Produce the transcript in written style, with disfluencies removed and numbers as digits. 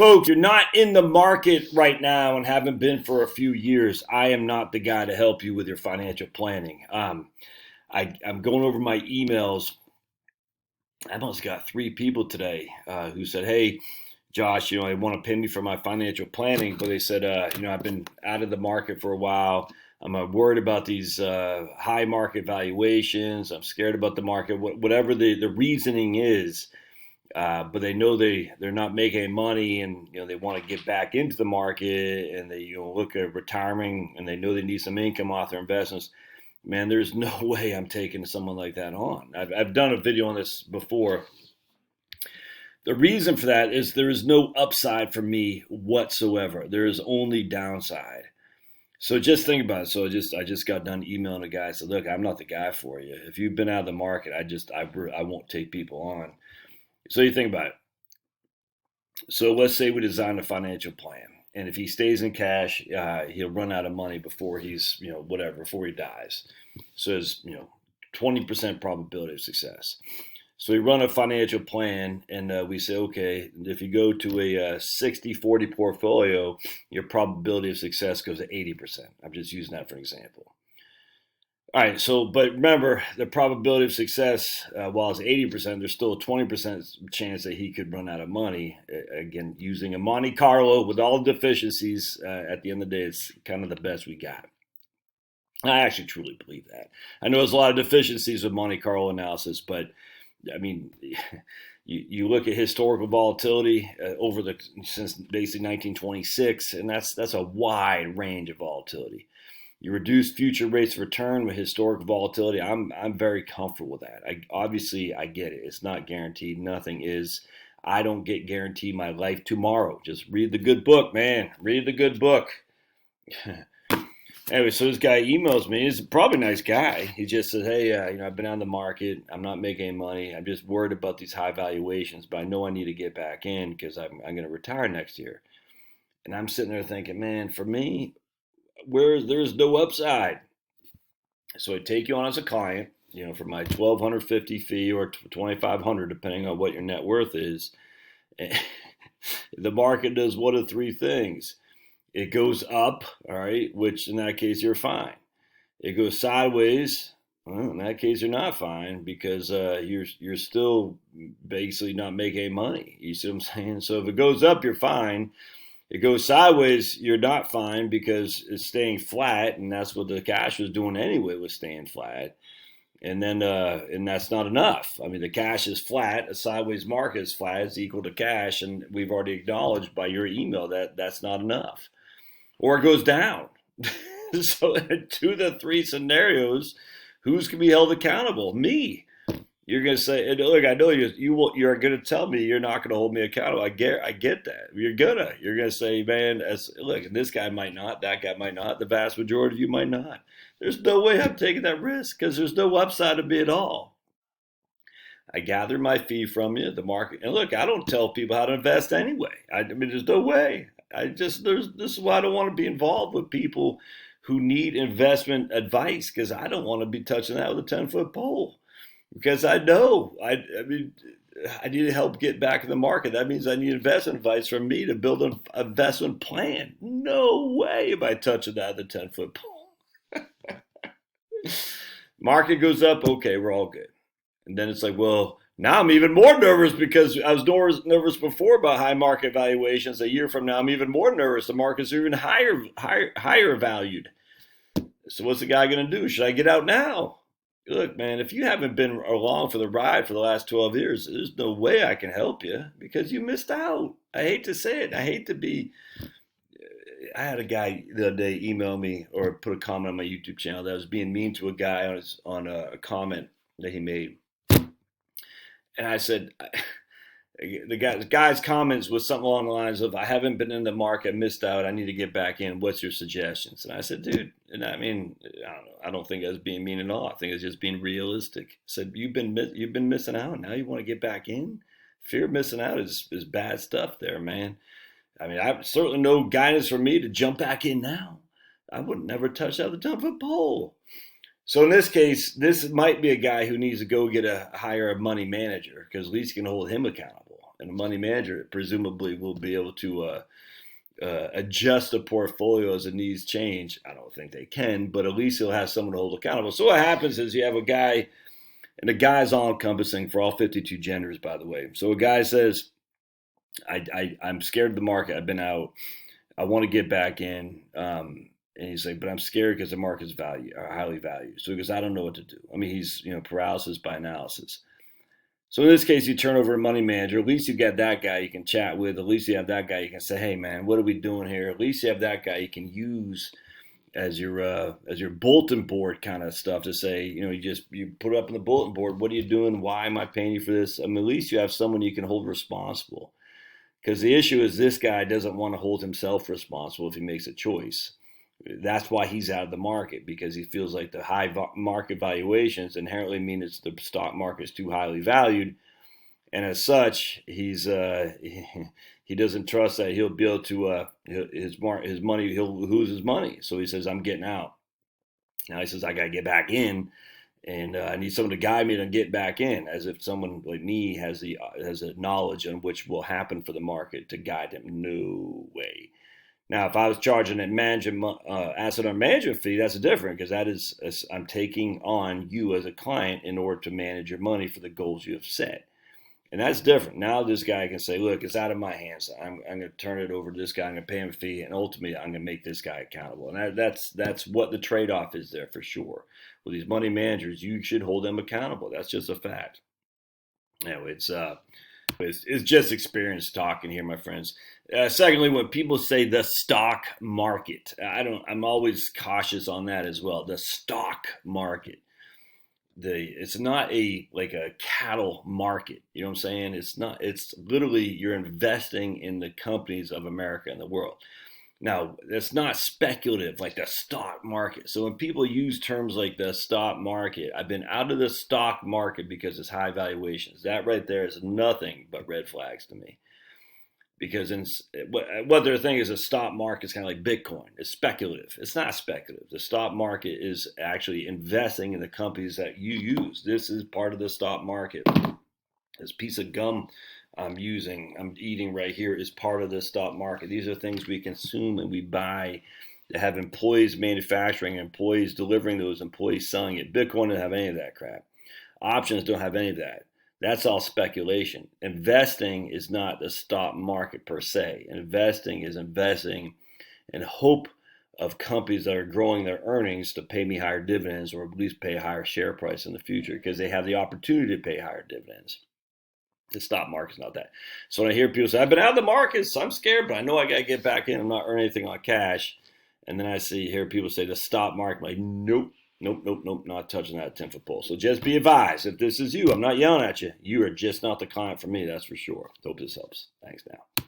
Folks, you're not in the market right now and haven't been for a few years. I am not the guy to help you with your financial planning. I'm going over my emails. I almost got 3 people today who said, hey, Josh, I want to pay me for my financial planning, but they said, I've been out of the market for a while. I'm worried about these high market valuations. I'm scared about the market, whatever the reasoning is. But they know they're not making money, and they want to get back into the market, and they look at retiring, and they know they need some income off their investments. Man, there's no way I'm taking someone like that on. I've done a video on this before. The reason for that is there is no upside for me whatsoever. There is only downside. So just think about it. So I just got done emailing a guy. I said, look, I'm not the guy for you. If you've been out of the market, I won't take people on. So you think about it. So let's say we design a financial plan, and if he stays in cash, he'll run out of money before before he dies. So there's 20% probability of success. So we run a financial plan, and we say, okay, if you go to a 60-40 portfolio, your probability of success goes to 80%. I'm just using that for an example. All right, but remember, the probability of success, while it's 80%, there's still a 20% chance that he could run out of money. Again, using a Monte Carlo with all the deficiencies, at the end of the day, it's kind of the best we got. I actually truly believe that. I know there's a lot of deficiencies with Monte Carlo analysis, but I mean, you look at historical volatility since basically 1926, and that's a wide range of volatility. You reduce future rates of return with historical volatility. I'm very comfortable with that. I get it. It's not guaranteed. Nothing is. I don't get guaranteed my life tomorrow. Just read the good book, man. Read the good book. Anyway, so this guy emails me. He's probably a nice guy. He just says, hey, I've been on the market. I'm not making any money. I'm just worried about these high valuations, but I know I need to get back in because I'm going to retire next year. And I'm sitting there thinking, man, for me, there's no upside. So I take you on as a client, for my $1,250 fee or $2,500, depending on what your net worth is. The market does one of 3 things. It goes up, all right, which in that case you're fine. It goes sideways. Well, in that case you're not fine because you're still basically not making any money. You see what I'm saying? So if it goes up, you're fine. It goes sideways, you're not fine because it's staying flat, and that's what the cash was doing anyway, was staying flat. And then, and that's not enough. I mean, the cash is flat, a sideways market is flat, it's equal to cash, and we've already acknowledged by your email that that's not enough. Or it goes down. So in 2 of the 3 scenarios, who's going to be held accountable? Me. You're going to say, look, I know you're going to tell me you're not going to hold me accountable. I get that. You're going to say, man, look, this guy might not, that guy might not, the vast majority of you might not. There's no way I'm taking that risk because there's no upside to me at all. I gather my fee from you, the market. And look, I don't tell people how to invest anyway. I mean, there's no way. This is why I don't want to be involved with people who need investment advice because I don't want to be touching that with a 10-foot pole. Because I know, I mean, I need to help get back in the market. That means I need investment advice from me to build an investment plan. No way am I touching that with a 10-foot pole. Market goes up, okay, we're all good. And then it's like, well, now I'm even more nervous because I was nervous before about high market valuations. A year from now, I'm even more nervous. The markets are even higher valued. So what's the guy going to do? Should I get out now? Look, man, if you haven't been along for the ride for the last 12 years, there's no way I can help you because you missed out. I hate to say it. I had a guy the other day email me or put a comment on my YouTube channel that was being mean to a guy on a comment that he made. And I said, the guy's comments was something along the lines of, I haven't been in the market, missed out, I need to get back in. What's your suggestions? And I said, dude, and I mean, I don't know. I don't think I was being mean at all. I think it's just being realistic. I said, you've been missing out. Now you want to get back in? Fear of missing out is bad stuff there, man. I mean, I certainly no guidance for me to jump back in now. I would never touch that with a 10-foot pole. So in this case, this might be a guy who needs to go hire a money manager because at least you can hold him accountable. And a money manager presumably will be able to adjust the portfolio as the needs change. I don't think they can, but at least he'll have someone to hold accountable. So what happens is you have a guy, and the guy's all encompassing for all 52 genders, by the way. So a guy says, I'm scared of the market. I've been out. I want to get back in. And he's like, but I'm scared because the market's highly valued. So he goes, I don't know what to do. I mean, he's, paralysis by analysis. So in this case, you turn over a money manager. At least you got that guy you can chat with. At least you have that guy you can say, hey man, what are we doing here? At least you have that guy you can use as your bulletin board kind of stuff to say, you put it up on the bulletin board. What are you doing? Why am I paying you for this? I mean, at least you have someone you can hold responsible. Because the issue is this guy doesn't want to hold himself responsible if he makes a choice. That's why he's out of the market, because he feels like the high market valuations inherently mean it's the stock market is too highly valued, and as such, he doesn't trust that he'll be able to his money, he'll lose his money. So he says, I'm getting out. Now he says, I got to get back in, and I need someone to guide me to get back in, as if someone like me has the knowledge on which will happen for the market to guide him. No way. Now, if I was charging an asset under management fee, that's different, because that is I'm taking on you as a client in order to manage your money for the goals you have set. And that's different. Now this guy can say, look, it's out of my hands. I'm going to turn it over to this guy. I'm going to pay him a fee, and ultimately I'm going to make this guy accountable. And that's what the trade-off is there for sure. With these money managers, you should hold them accountable. That's just a fact. It's just experience talking here, my friends. Secondly, when people say the stock market, I'm always cautious on that as well. The stock market. It's not a cattle market. You know what I'm saying? It's literally you're investing in the companies of America and the world. Now, it's not speculative like the stock market. So when people use terms like the stock market, I've been out of the stock market because it's high valuations. That right there is nothing but red flags to me. Because what they're thinking is a stock market is kind of like Bitcoin. It's speculative. It's not speculative. The stock market is actually investing in the companies that you use. This is part of the stock market. This piece of gum I'm eating right here is part of the stock market. These are things we consume and we buy that have employees manufacturing, employees delivering those, employees selling it. Bitcoin doesn't have any of that crap. Options don't have any of that. That's all speculation. Investing is not the stock market per se. Investing is investing in hope of companies that are growing their earnings to pay me higher dividends, or at least pay a higher share price in the future, because they have the opportunity to pay higher dividends. The stock market's not that. So when I hear people say, I've been out of the markets, I'm scared, but I know I got to get back in. I'm not earning anything on cash. And then I hear people say the stock market, like, nope, not touching that 10-foot pole. So just be advised, if this is you, I'm not yelling at you. You are just not the client for me, that's for sure. Hope this helps. Thanks now.